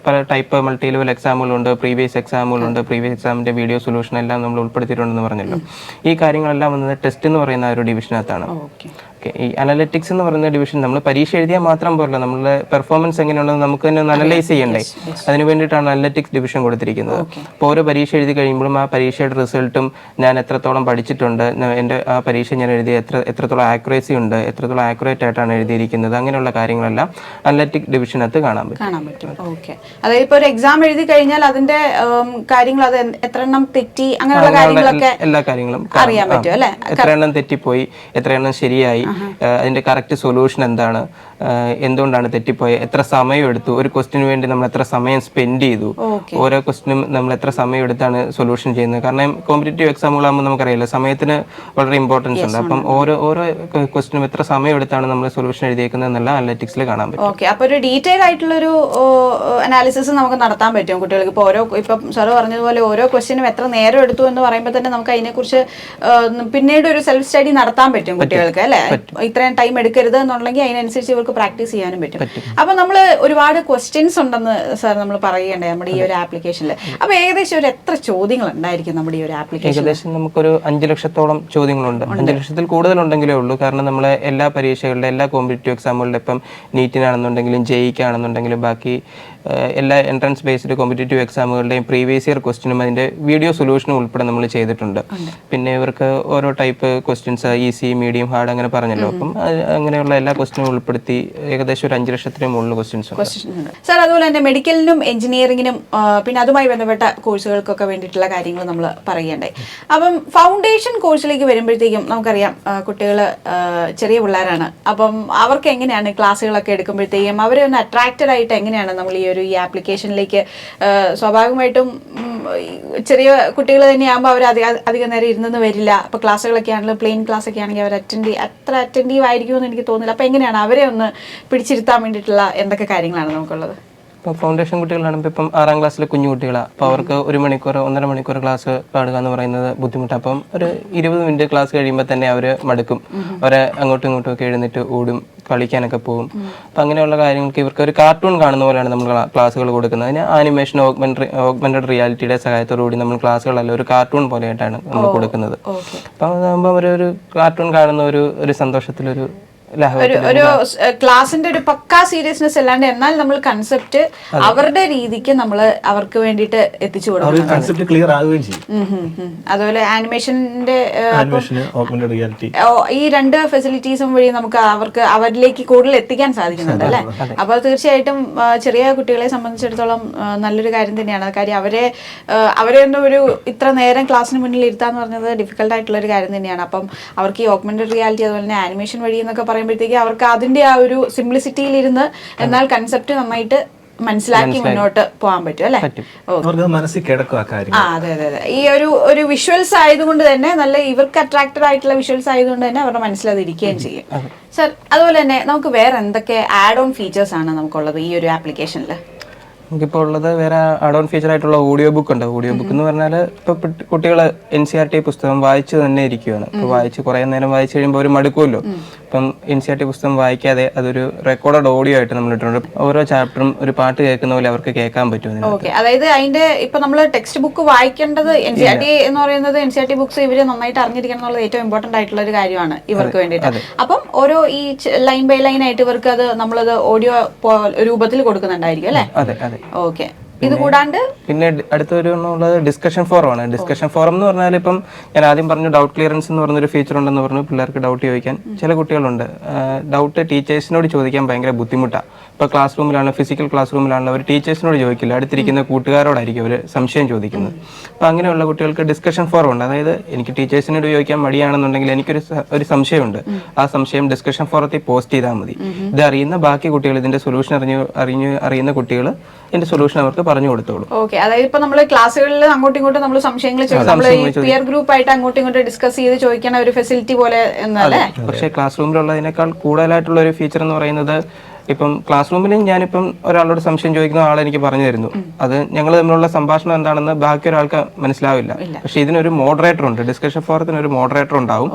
പല ടൈപ്പ് മൾട്ടി ലെവൽ എക്സാമുകളുണ്ട്, പ്രീവിയസ് എക്സാമിൻ്റെ വീഡിയോ സൊല്യൂഷൻ എല്ലാം നമ്മൾ ഉൾപ്പെടുത്തിയിട്ടുണ്ടെന്ന് പറഞ്ഞല്ലോ. ഈ കാര്യങ്ങളെല്ലാം വന്നത് ടെസ്റ്റ് എന്ന് പറയുന്ന ഒരു ഡിവിഷനകത്താണ്. ഈ അനലറ്റിക്സ് എന്ന് പറയുന്ന ഡിവിഷൻ നമ്മൾ പരീക്ഷ എഴുതിയാൽ മാത്രം പോരല്ല, നമ്മളുടെ പെർഫോമൻസ് എങ്ങനെയുണ്ടെന്ന് നമുക്ക് തന്നെ ഒന്ന് അനലൈസ് ചെയ്യണ്ടേ. അതിന് വേണ്ടിയിട്ടാണ് അനലറ്റിക്സ് ഡിവിഷൻ കൊടുത്തിരിക്കുന്നത്. അപ്പോൾ ഓരോ പരീക്ഷ എഴുതി കഴിയുമ്പോഴും ആ പരീക്ഷയുടെ റിസൾട്ടും ഞാൻ എത്രത്തോളം പഠിച്ചിട്ടുണ്ട്, എൻ്റെ ആ പരീക്ഷ ഞാൻ എഴുതിയ എത്രത്തോളം ആക്യുറേസി ഉണ്ട്, എത്രത്തോളം ആക്യുറേറ്റ് ആയിട്ടാണ് എഴുതിയിരിക്കുന്നത്, അങ്ങനെയുള്ള കാര്യങ്ങളെല്ലാം അനലറ്റിക് ഡിവിഷനകത്ത് കാണാൻ പറ്റും. ഓക്കെ, അതായത് ഇപ്പോൾ ഒരു എക്സാം എഴുതി കഴിഞ്ഞാൽ അതിന്റെ കാര്യങ്ങൾ, അത് എത്ര എണ്ണം തെറ്റി, അങ്ങനെയുള്ള കാര്യങ്ങളൊക്കെ എല്ലാ കാര്യങ്ങളും അറിയാൻ പറ്റും അല്ലേ? എത്ര എണ്ണം തെറ്റിപ്പോയി, എത്ര എണ്ണം ശരിയായി, അതിന്റെ കറക്റ്റ് സൊല്യൂഷൻ എന്താണ്, എന്തുകൊണ്ടാണ് തെറ്റിപ്പോയത്, എത്ര സമയം എടുത്തു, ഒരു ക്വസ്റ്റിന് വേണ്ടി നമ്മൾ എത്ര സമയം സ്പെൻഡ് ചെയ്തു, ഓരോ ക്വസ്റ്റിനും നമ്മൾ എത്ര സമയം എടുത്താണ് സൊല്യൂഷൻ ചെയ്യുന്നത്. കാരണം കോമ്പറ്റേറ്റീവ് എക്സാമുകളാകുമ്പോൾ നമുക്കറിയില്ല സമയത്തിന് വളരെ ഇമ്പോർട്ടൻസ് ഉണ്ട്. അപ്പം ഓരോ ക്വസ്റ്റിനും എത്ര സമയം എടുത്താണ് നമ്മൾ സൊല്യൂഷൻ എഴുതിയേക്കുന്നത് എന്നെല്ലാം അനലറ്റിക്സിൽ കാണാൻ പറ്റും. ഓക്കെ, അപ്പോൾ ഒരു ഡീറ്റെയിൽ ആയിട്ടുള്ളൊരു അനാലിസിസ് നമുക്ക് നടത്താൻ പറ്റും കുട്ടികൾക്ക്. ഇപ്പോൾ ഇപ്പം സാറ് പറഞ്ഞതുപോലെ ഓരോ ക്വസ്റ്റിനും എത്ര നേരം എടുത്തു എന്ന് പറയുമ്പോൾ തന്നെ നമുക്ക് അതിനെക്കുറിച്ച് പിന്നീട് ഒരു സെൽഫ് സ്റ്റഡി നടത്താൻ പറ്റും കുട്ടികൾക്ക് അല്ലേ? ഇത്രയും ടൈം എടുക്കരുത് എന്നുണ്ടെങ്കിൽ അതിനനുസരിച്ച് ഇവർക്ക് പ്രാക്ടീസ് ചെയ്യാനും പറ്റും. അപ്പൊ നമ്മൾ ഒരുപാട് ക്വസ്റ്റ്യൻസ് ഉണ്ടെന്ന് സാർ നമ്മൾ പറയണ്ടേ നമ്മുടെ ഈ ഒരു ആപ്ലിക്കേഷനിൽ. അപ്പൊ ഏകദേശം ഒരു എത്ര ചോദ്യങ്ങൾ ഉണ്ടായിരിക്കും നമ്മുടെ ഈ ഒരു ആപ്ലിക്കേഷൻ? ഏകദേശം നമുക്കൊരു 5 ലക്ഷത്തോളം ചോദ്യങ്ങളുണ്ട്. 5 ലക്ഷത്തിൽ കൂടുതലുണ്ടെങ്കിലേ ഉള്ളൂ. കാരണം നമ്മളെ എല്ലാ പരീക്ഷകളുടെ എല്ലാ കോമ്പറ്റേറ്റീവ് എക്സാമുകളുടെ ഇപ്പം നീറ്റിനാണെന്നുണ്ടെങ്കിലും JEE-ക്കാണെന്നുണ്ടെങ്കിലും ബാക്കി എല്ലാ എൻട്രൻസ് ബേസ്ഡ് കോമ്പറ്റേറ്റീവ് എക്സാമുകളുടെയും പ്രീവിയസ് ഇയർ ക്വസ്റ്റിനും അതിൻ്റെ വീഡിയോ സൊല്യൂഷനും ഉൾപ്പെടെ നമ്മൾ ചെയ്തിട്ടുണ്ട്. പിന്നെ ഇവർക്ക് ഓരോ type questions easy, medium, hard അങ്ങനെ പറഞ്ഞല്ലോ. അപ്പം അങ്ങനെയുള്ള എല്ലാ ക്വസ്റ്റിനും ഉൾപ്പെടുത്തി ഏകദേശം ഒരു 5 ലക്ഷത്തിന് മുകളിൽ ക്വസ്റ്റ്യൻസ് ഉണ്ട്. സാർ, അതുപോലെ തന്നെ മെഡിക്കലിനും എഞ്ചിനീയറിംഗിനും പിന്നെ അതുമായി ബന്ധപ്പെട്ട കോഴ്സുകൾക്കൊക്കെ വേണ്ടിയിട്ടുള്ള കാര്യങ്ങൾ നമ്മൾ പറയുകയുണ്ടായി. അപ്പം ഫൗണ്ടേഷൻ കോഴ്സിലേക്ക് വരുമ്പോഴത്തേക്കും നമുക്കറിയാം കുട്ടികൾ ചെറിയ പിള്ളേരാണ്. അപ്പം അവർക്ക് എങ്ങനെയാണ് ക്ലാസ്സുകളൊക്കെ എടുക്കുമ്പോഴത്തേക്കും അവരെ ഒന്ന് അട്രാക്റ്റഡ് ആയിട്ട് എങ്ങനെയാണ് നമ്മൾ ഈ ആപ്ലിക്കേഷനിലേക്ക് സ്വാഭാവികമായിട്ടും ചെറിയ കുട്ടികൾ തന്നെയാകുമ്പോൾ അവർ അധികം നേരം ഇരുന്നെന്ന് വരില്ല. അപ്പോൾ ക്ലാസ്സുകളൊക്കെ ആണെങ്കിലും പ്ലെയിൻ ക്ലാസ് ഒക്കെ ആണെങ്കിൽ അവർ അത്ര അറ്റൻറ്റീവ് ആയിരിക്കുമെന്ന് എനിക്ക് തോന്നുന്നില്ല. അപ്പോൾ എങ്ങനെയാണ് അവരെ ഒന്ന് പിടിച്ചിരുത്താൻ വേണ്ടിയിട്ടുള്ള എന്തൊക്കെ കാര്യങ്ങളാണ് നമുക്കുള്ളത്? ഇപ്പോൾ ഫൗണ്ടേഷൻ കുട്ടികളാണെങ്കിൽ ഇപ്പം 6ാം ക്ലാസ്സിലെ കുഞ്ഞു കുട്ടികളാണ്. അപ്പോൾ അവർക്ക് 1 മണിക്കൂർ 1.5 മണിക്കൂർ ക്ലാസ് കാണുക എന്ന് പറയുന്നത് ബുദ്ധിമുട്ടാണ്. അപ്പം ഒരു 20 മിനിറ്റ് ക്ലാസ് കഴിയുമ്പോൾ തന്നെ അവർ മടുക്കും. അവരെ അങ്ങോട്ടും ഇങ്ങോട്ടും ഒക്കെ എഴുന്നേറ്റ് ഓടും, കളിക്കാനൊക്കെ പോകും. അപ്പം അങ്ങനെയുള്ള കാര്യങ്ങൾക്ക് ഇവർക്ക് ഒരു കാർട്ടൂൺ കാണുന്ന പോലെയാണ് നമ്മൾ ക്ലാസ്സുകൾ കൊടുക്കുന്നത്. അതിന് ആനിമേഷൻ, ഓഗ്മെന്റഡ് റിയാലിറ്റിയുടെ സഹായത്തോടുകൂടി നമ്മൾ ക്ലാസ്സുകളല്ല ഒരു കാർട്ടൂൺ പോലെയായിട്ടാണ് നമ്മൾ കൊടുക്കുന്നത്. അപ്പം അതാകുമ്പോൾ അവരൊരു കാർട്ടൂൺ കാണുന്ന ഒരു സന്തോഷത്തിലൊരു ഒരു ക്ലാസിന്റെ ഒരു പക്കാ സീരിയസ്നെസ് അല്ലാണ്ട് എന്നാൽ നമ്മൾ കൺസെപ്റ്റ് അവരുടെ രീതിക്ക് നമ്മൾ അവർക്ക് വേണ്ടിയിട്ട് എത്തിച്ചു കൊടുക്കും. കൺസെപ്റ്റ് ക്ലിയർ ആവുകയും ചെയ്യും. അതുപോലെ ആനിമേഷന്റെ റിയാലിറ്റി ഈ 2 ഫെസിലിറ്റീസും വഴി നമുക്ക് അവരിലേക്ക് കൂടുതൽ എത്തിക്കാൻ സാധിക്കുന്നുണ്ട് അല്ലെ. അപ്പോൾ തീർച്ചയായിട്ടും ചെറിയ കുട്ടികളെ സംബന്ധിച്ചിടത്തോളം നല്ലൊരു കാര്യം തന്നെയാണ്. കാര്യം അവരെ ഒന്നും ഒരു ഇത്ര നേരം ക്ലാസ്സിന് മുന്നിൽ ഇരുത്താന്ന് പറഞ്ഞത് ഡിഫിക്കൽട്ട് ആയിട്ടുള്ള ഒരു കാര്യം തന്നെയാണ്. അപ്പം അവർക്ക് ഈ ഓഗ്മെന്റഡ് റിയാലിറ്റി അതുപോലെ തന്നെ ആനിമേഷൻ വഴി എന്നൊക്കെ പറയുമ്പോഴത്തേക്ക് അവർക്ക് അതിന്റെ ആ ഒരു സിംപ്ലിസിറ്റിയിലിരുന്ന് എന്നാൽ കൺസെപ്റ്റ് നന്നായിട്ട് മനസ്സിലാക്കി മുന്നോട്ട് പോകാൻ പറ്റും അല്ലെ. അതെ അതെ അതെ. ഈ ഒരു വിഷ്വൽസ് ആയതുകൊണ്ട് തന്നെ നല്ല ഇവർക്ക് അട്രാക്റ്റഡ് ആയിട്ടുള്ള വിഷ്വൽസ് ആയതുകൊണ്ട് തന്നെ അവരുടെ മനസ്സിൽ അത് ഇരിക്കുകയും ചെയ്യും. സർ, അതുപോലെ തന്നെ നമുക്ക് വേറെ എന്തൊക്കെ ആഡ് ഓൺ ഫീച്ചേഴ്സ് ആണ് നമുക്കുള്ളത് ഈ ഒരു ആപ്ലിക്കേഷനിൽ? നമുക്കിപ്പോൾ ഉള്ളത് വേറെ ആഡ് ഓൺ ഫീച്ചർ ആയിട്ടുള്ള ഓഡിയോ ബുക്ക് ഉണ്ട്. ഓഡിയോ ബുക്ക് എന്ന് പറഞ്ഞാൽ ഇപ്പോൾ കുട്ടികൾ NCERT പുസ്തകം വായിച്ച് തന്നെ ഇരിക്കുകയാണ്. ഇപ്പോൾ കുറേ നേരം വായിച്ച് കഴിയുമ്പോൾ ഒരു മടുക്കുമല്ലോ. ഇപ്പം NCERT പുസ്തകം വായിക്കാതെ അതൊരു റെക്കോർഡഡ് ഓഡിയോ ആയിട്ട് നമ്മൾ ഇട്ടുണ്ട്. ഓരോ ചാപ്റ്ററും ഒരു പാട്ട് കേൾക്കുന്ന പോലെ അവർക്ക് കേൾക്കാൻ പറ്റും. അതായത് അതിന്റെ ഇപ്പൊ നമ്മൾ ടെക്സ്റ്റ് ബുക്ക് വായിക്കേണ്ടത് NCERT എന്ന് പറയുന്നത് NCERT ബുക്സ് ഇവര് നന്നായിട്ട് അറിഞ്ഞിരിക്കണം എന്നുള്ളത് ഏറ്റവും ഇമ്പോർട്ടന്റ് ആയിട്ടുള്ള ഒരു കാര്യമാണ് ഇവർക്ക് വേണ്ടിയിട്ട്. അപ്പം ഓരോ ഈ ലൈൻ ബൈ ലൈൻ ആയിട്ട് ഇവർക്ക് അത് നമ്മളത് ഓഡിയോ രൂപത്തിൽ കൊടുക്കുന്നുണ്ടായിരിക്കും അല്ലെ. ഓക്കെ. ഇത് കൂടാണ്ട് പിന്നെ അടുത്തൊരു ഉള്ളത് ഡിസ്കഷൻ ഫോറം ആണ്. ഡിസ്കഷൻ ഫോറം എന്ന് പറഞ്ഞാൽ ഇപ്പം ഞാൻ ആദ്യം പറഞ്ഞു ഡൗട്ട് ക്ലിയറൻസ് എന്ന് പറഞ്ഞൊരു ഫീച്ചർ ഉണ്ടെന്ന് പറഞ്ഞു. പിള്ളേർക്ക് ഡൗട്ട് ചോദിക്കാൻ ചില കുട്ടികളുണ്ട്. ഡൗട്ട് ടീച്ചേഴ്സിനോട് ചോദിക്കാൻ ഭയങ്കര ബുദ്ധിമുട്ടാണ്. ഇപ്പോൾ ക്ലാസ് റൂമിലാണല്ലോ, ഫിസിക്കൽ ക്ലാസ് റൂമിലാണല്ലോ, അവർ ടീച്ചേഴ്സിനോട് ചോദിക്കില്ല, അടുത്തിരിക്കുന്ന കൂട്ടുകാരോടായിരിക്കും അവർ സംശയം ചോദിക്കുന്നത്. അപ്പോൾ അങ്ങനെയുള്ള കുട്ടികൾക്ക് ഡിസ്കഷൻ ഫോറം ഉണ്ട്. അതായത് എനിക്ക് ടീച്ചേഴ്സിനോട് ചോദിക്കാൻ മടിയാണെന്നുണ്ടെങ്കിൽ എനിക്കൊരു സംശയമുണ്ട്, ആ സംശയം ഡിസ്കഷൻ ഫോറത്തിൽ പോസ്റ്റ് ചെയ്താൽ മതി. ഇത് അറിയുന്ന ബാക്കി കുട്ടികൾ, ഇതിന്റെ സൊല്യൂഷൻ അറിയുന്ന കുട്ടികൾ ഇതിന്റെ സൊല്യൂഷൻ അവർക്ക് പറഞ്ഞു കൊടുത്തോളൂ. ഓക്കെ. അതായത് ഇപ്പൊ നമ്മൾ ക്ലാസ്സുകളിൽ അങ്ങോട്ടും ഇങ്ങോട്ടും നമ്മൾ സംശയങ്ങൾ പിയർ ഗ്രൂപ്പ് ആയിട്ട് അങ്ങോട്ടും ഇങ്ങോട്ടും ഡിസ്കസ് ചെയ്ത് ചോദിക്കുന്ന ഒരു ഫെസിലിറ്റി പോലെ എന്നല്ലേ. പക്ഷേ ക്ലാസ് റൂമിലുള്ളതിനേക്കാൾ കൂടുതലായിട്ടുള്ള ഒരു ഫീച്ചർ എന്ന് പറയുന്നത്, ഇപ്പം ക്ലാസ് റൂമിൽ ഞാനിപ്പം ഒരാളോട് സംശയം ചോദിക്കുന്ന ആളെ എനിക്ക് പറഞ്ഞു തരുന്നു, അത് ഞങ്ങൾ തമ്മിലുള്ള സംഭാഷണം എന്താണെന്ന് ബാക്കി ഒരാൾക്ക് മനസ്സിലാവില്ല. പക്ഷെ ഇതിനൊരു മോഡറേറ്റർ ഉണ്ട്. ഡിസ്കഷൻ ഫോറത്തിന് ഒരു മോഡറേറ്റർ ഉണ്ടാവും.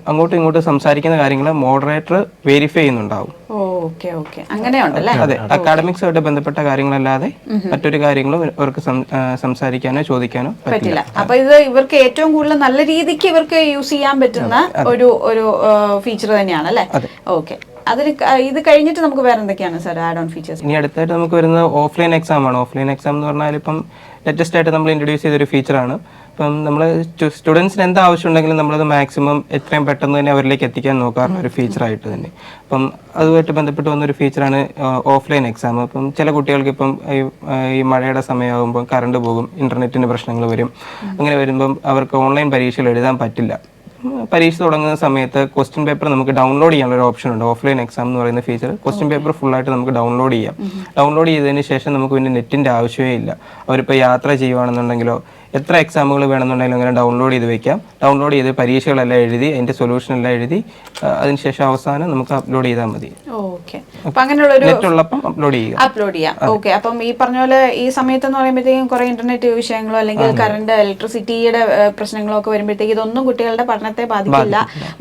അങ്ങോട്ടും ഇങ്ങോട്ടും സംസാരിക്കുന്ന കാര്യങ്ങൾ മോഡറേറ്റർ വെരിഫൈ ചെയ്യുന്നുണ്ടാവും. അതെ, അക്കാഡമിക്സുമായിട്ട് ബന്ധപ്പെട്ട കാര്യങ്ങളല്ലാതെ മറ്റൊരു കാര്യങ്ങളും ഇവർക്ക് സംസാരിക്കാനോ ചോദിക്കാനോ പറ്റില്ല. അപ്പൊ ഇത് ഇവർക്ക് ഏറ്റവും കൂടുതൽ നല്ല രീതിക്ക് ഇവർക്ക് യൂസ് ചെയ്യാൻ പറ്റുന്ന ഒരു ഫീച്ചർ തന്നെയാണ് അല്ലേ. ഓക്കെ. ഇത് കഴിഞ്ഞിട്ട് നമുക്ക് വേറെ എന്തൊക്കെയാണ് സാർ ആഡ് ഓൺ ഫീച്ചേഴ്സ്? ഇനി അടുത്തായിട്ട് നമുക്ക് വരുന്നത് ഓഫ്ലൈൻ എക്സാം ആണ്. ഓഫ്ലൈൻ എക്സാം എന്ന് പറഞ്ഞാൽ ഇപ്പം ലേറ്റസ്റ്റ് ആയിട്ട് നമ്മൾ ഇൻട്രൊഡ്യൂസ് ചെയ്തൊരു ഫീച്ചറാണ്. ഇപ്പം നമ്മൾ സ്റ്റുഡൻസിന് എന്ത് ആവശ്യം ഉണ്ടെങ്കിലും നമ്മളത് മാക്സിമം എത്രയും പെട്ടെന്ന് തന്നെ അവരിലേക്ക് എത്തിക്കാൻ നോക്കാറുള്ള ഒരു ഫീച്ചറായിട്ട് തന്നെ. അപ്പം അതുമായിട്ട് ബന്ധപ്പെട്ട് വന്നൊരു ഫീച്ചറാണ് ഓഫ്ലൈൻ എക്സാം. അപ്പം ചില കുട്ടികൾക്ക് ഇപ്പം ഈ മഴയുടെ സമയമാകുമ്പോൾ കറണ്ട് പോകും, ഇന്റർനെറ്റിന് പ്രശ്നങ്ങൾ വരും. അങ്ങനെ വരുമ്പം അവർക്ക് ഓൺലൈൻ പരീക്ഷകൾ എഴുതാൻ പറ്റില്ല. പരീക്ഷ തുടങ്ങുന്ന സമയത്ത് ക്വസ്റ്റ്യൻ പേപ്പർ നമുക്ക് ഡൗൺലോഡ് ചെയ്യാനുള്ള ഒരു ഓപ്ഷൻ ഉണ്ട്. ഓഫ്ലൈൻ എക്സാം എന്ന് പറയുന്ന ഫീച്ചർ ക്വസ്റ്റ്യൻ പേപ്പർ ഫുള്ളായിട്ട് നമുക്ക് ഡൗൺലോഡ് ചെയ്യാം. ഡൗൺലോഡ് ചെയ്തതിന് ശേഷം നമുക്ക് പിന്നെ നെറ്റിൻ്റെ ആവശ്യമേ ഇല്ല. അവരിപ്പോൾ യാത്ര ചെയ്യുകയാണെന്നുണ്ടെങ്കിലോ എത്ര എക്സാമുകൾ വേണമെന്നുണ്ടെങ്കിലും അങ്ങനെ ഡൗൺലോഡ് ചെയ്ത് വെക്കാം. ഡൗൺലോഡ് ചെയ്ത് പരീക്ഷകളെല്ലാം എഴുതി അതിൻ്റെ സൊല്യൂഷൻ എല്ലാം എഴുതി അതിനുശേഷം അവസാനം നമുക്ക് അപ്ലോഡ് ചെയ്താൽ മതി. നെറ്റുള്ളപ്പം അപ്ലോഡ് ചെയ്യാം. ഓക്കെ. അപ്പം ഈ പറഞ്ഞ പോലെ ഈ സമയത്ത് എന്ന് പറയുമ്പോഴത്തേക്കും കുറെ ഇന്റർനെറ്റ് വിഷയങ്ങളോ അല്ലെങ്കിൽ കറണ്ട് ഇലക്ട്രിസിറ്റിയുടെ പ്രശ്നങ്ങളോ ഒക്കെ വരുമ്പോഴത്തേക്ക് ഇതൊന്നും കുട്ടികളുടെ പഠനത്തെ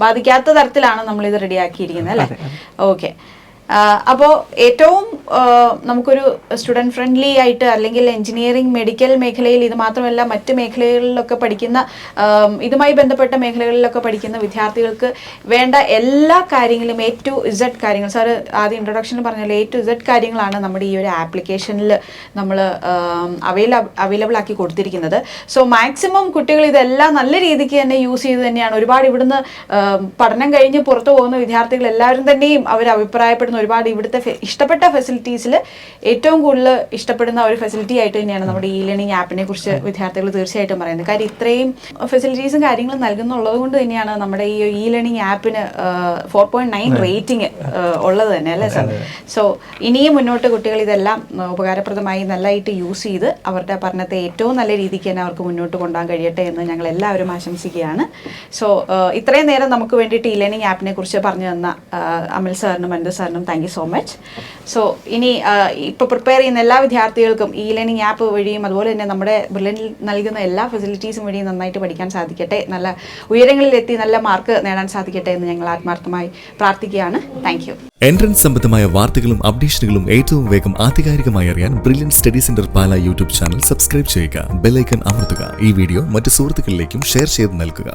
ബാധിക്കാത്ത തരത്തിലാണ് നമ്മൾ ഇത് റെഡിയാക്കിയിരിക്കുന്നത് അല്ലേ. ഓക്കെ. അപ്പോൾ ഏറ്റവും നമുക്കൊരു സ്റ്റുഡൻറ് ഫ്രണ്ട്ലി ആയിട്ട്, അല്ലെങ്കിൽ എഞ്ചിനീയറിംഗ് മെഡിക്കൽ മേഖലയിൽ ഇത് മാത്രമല്ല മറ്റ് മേഖലകളിലൊക്കെ പഠിക്കുന്ന ഇതുമായി ബന്ധപ്പെട്ട മേഖലകളിലൊക്കെ പഠിക്കുന്ന വിദ്യാർത്ഥികൾക്ക് വേണ്ട എല്ലാ കാര്യങ്ങളും A to Z കാര്യങ്ങൾ, സാർ ആദ്യം ഇൻട്രൊഡക്ഷനിൽ പറഞ്ഞാൽ A to Z കാര്യങ്ങളാണ് നമ്മുടെ ഈ ഒരു ആപ്ലിക്കേഷനിൽ നമ്മൾ അവൈലബിൾ ആക്കി കൊടുത്തിരിക്കുന്നത്. സോ മാക്സിമം കുട്ടികൾ ഇതെല്ലാം നല്ല രീതിക്ക് തന്നെ യൂസ് ചെയ്ത് തന്നെയാണ്. ഒരുപാട് ഇവിടുന്ന് പഠനം കഴിഞ്ഞ് പുറത്തു പോകുന്ന വിദ്യാർത്ഥികൾ എല്ലാവരും തന്നെയും അവർ അഭിപ്രായപ്പെടുന്ന ഒരുപാട് ഇവിടുത്തെ ഇഷ്ടപ്പെട്ട ഫെസിലിറ്റീസിൽ ഏറ്റവും കൂടുതൽ ഇഷ്ടപ്പെടുന്ന ഒരു ഫെസിലിറ്റി ആയിട്ട് തന്നെയാണ് നമ്മുടെ ഇ ലേണിംഗ് ആപ്പിനെ കുറിച്ച് വിദ്യാർത്ഥികൾ തീർച്ചയായിട്ടും പറയുന്നത്. കാര്യം ഇത്രയും ഫെസിലിറ്റീസും കാര്യങ്ങളും നൽകുന്നുള്ളത് കൊണ്ട് തന്നെയാണ് നമ്മുടെ ഈ ഇ ലേണിംഗ് ആപ്പിന് 4.9 റേറ്റിംഗ് ഉള്ളത് തന്നെ, അല്ലേ സാർ? സോ ഇനിയും മുന്നോട്ട് കുട്ടികൾ ഇതെല്ലാം ഉപകാരപ്രദമായി നല്ലതായിട്ട് യൂസ് ചെയ്ത് അവരുടെ പഠനത്തെ ഏറ്റവും നല്ല രീതിക്ക് തന്നെ അവർക്ക് മുന്നോട്ട് കൊണ്ടുപോകാൻ കഴിയട്ടെ എന്ന് ഞങ്ങൾ എല്ലാവരും ആശംസിക്കുകയാണ്. സോ ഇത്രയും നേരം നമുക്ക് വേണ്ടിയിട്ട് ഇ ലേണിംഗ് ആപ്പിനെ കുറിച്ച് പറഞ്ഞു തന്ന അമൽ സാറിനും അനന്ത് സാറിനും thank you so much. So ഇനി ഇപ്പോൾ പ്രിപ്പയർ ചെയ്യുന്ന എല്ലാ വിദ്യാർത്ഥികൾക്കും ഇ ലേണിംഗ് ആപ്പ് വഴിയും അതുപോലെ തന്നെ നമ്മുടെ ബ്രില്യൻറ്റിൽ നൽകുന്ന എല്ലാ ഫെസിലിറ്റീസും വഴിയും നന്നായിട്ട് പഠിക്കാൻ സാധിക്കട്ടെ, നല്ല ഉയരങ്ങളിലെത്തി നല്ല മാർക്ക് നേടാൻ സാധിക്കട്ടെ എന്ന് ഞങ്ങൾ ആത്മാർത്ഥമായി പ്രാർത്ഥിക്കുകയാണ്. Thank you. എൻട്രൻസ് സംബന്ധമായ വാർത്തകളും അപ്ഡേഷനുകളും ഏറ്റവും വേഗം ആധികാരികമായി അറിയാൻ ബ്രില്യൻ സ്റ്റഡി സെന്റർ പാല യൂട്യൂബ് ചാനൽ സബ്സ്ക്രൈബ് ചെയ്യുക, ബെൽ ഐക്കൺ അമർത്തുക. ഈ വീഡിയോ മറ്റ് സുഹൃത്തുക്കളിലേക്കും ഷെയർ ചെയ്ത് നൽകുക.